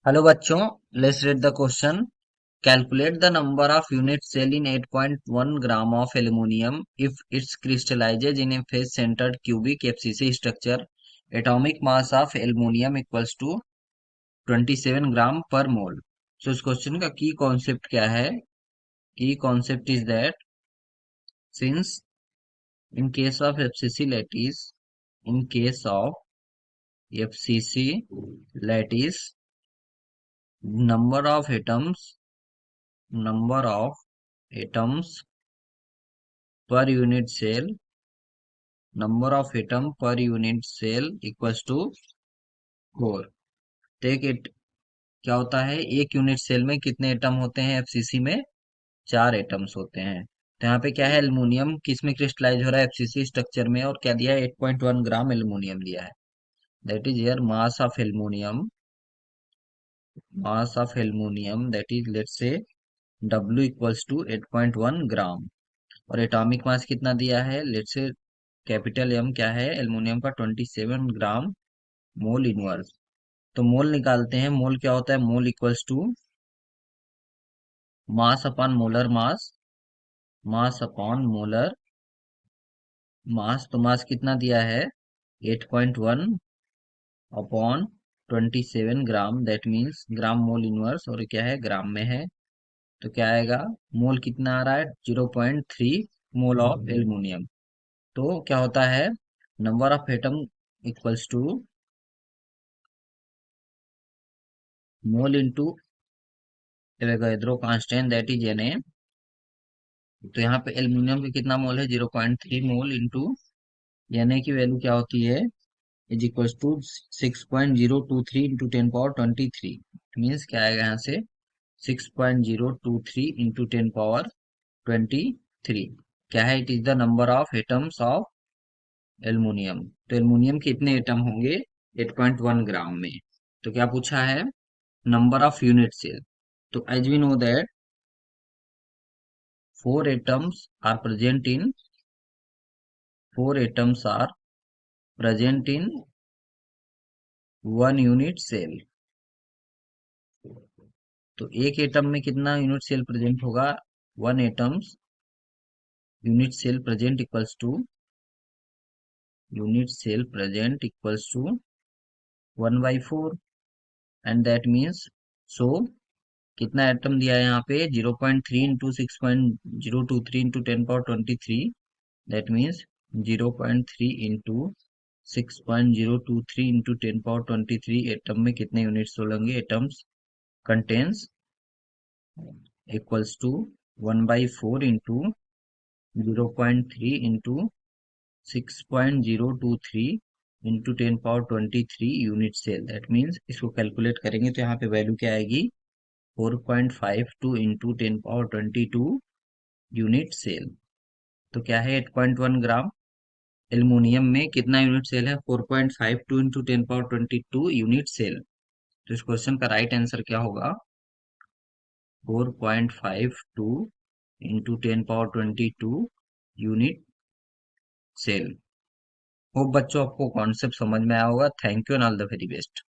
Hello बच्चों, let's read the question. Calculate the number of unit cell in 8.1 gram of aluminum if it crystallizes in a face-centered cubic FCC structure. Atomic mass of aluminum equals to 27 gram per mole. So इस question का की concept क्या है? की concept is that since in case of FCC lattice, in case of FCC lattice, number of atoms per unit cell number of atom per unit cell equals to 4. Take it. क्या होता है, एक unit cell में कितने atom होते हैं? FCC में 4 atoms होते हैं. तो यहाँ पे क्या है, एल्युमिनियम किस में क्रिस्टलाइज हो रहा है? एफसीसी स्ट्रक्चर में. और क्या दिया है? 8.1 ग्राम एल्युमिनियम दिया है. That is here mass of aluminium that is let's say W equals to 8.1 gram. और एटॉमिक मास कितना दिया है? लेट्स से कैपिटल एम क्या है एल्युमिनियम का? 27 ग्राम मोल इनवर्स. तो मोल निकालते हैं. मोल क्या होता है? Mole equals to mass upon molar mass. Mass upon molar mass. तो मास कितना दिया है? 8.1 upon 27 gram. That means gram mole inverse. और क्या है? ग्राम में है. तो क्या आएगा? मोल कितना आ रहा है? 0.3 मोल ऑफ एल्युमिनियम. तो क्या होता है? Number of atom equals to mole into Avogadro constant that is Na. तो यहाँ पे एल्युमिनियम की कितना मोल है? 0.3 मोल इंटू Na की वैल्यू क्या होती है? Is equal to 6.023 into 10 power 23. Means क्या आएगा यहाँ से? 6.023 इंटू 10 पावर 23. क्या है? It is the number of atoms of aluminium. तो एल्युमिनियम के कितने एटम होंगे 8.1 ग्राम में? तो क्या पूछा है? Number of unit cell. तो as we know that 4 atoms are present in 4 atoms are present in 1 unit cell. तो एक एटम में कितना यूनिट सेल प्रेजेंट होगा? 1 atoms unit cell present equals to 1/4. And that means so कितना atom दिया है यहाँ पे? 0.3 into 6.023 into 10 power 23. That means 0.3 into 6.023 into 10 power 23 atom में कितने यूनिट्स होंगे? Atoms contains equals to 1/4 into 0.3 into 6.023 into 10 power 23 unit cell. That means इसको calculate करेंगे तो यहाँ पे वैल्यू क्या आएगी? 4.52 इंटू 10 पावर 22 यूनिट सेल. तो क्या है? 8.1 ग्राम एल्युमिनियम में कितना यूनिट सेल है? 4.52 इंटू 10 पावर 22 यूनिट सेल. तो इस क्वेश्चन का राइट आंसर क्या होगा? 4.52 into 10 power 22 unit cell. Hope बच्चों आपको कॉन्सेप्ट समझ में आया होगा. Thank you and all the very best.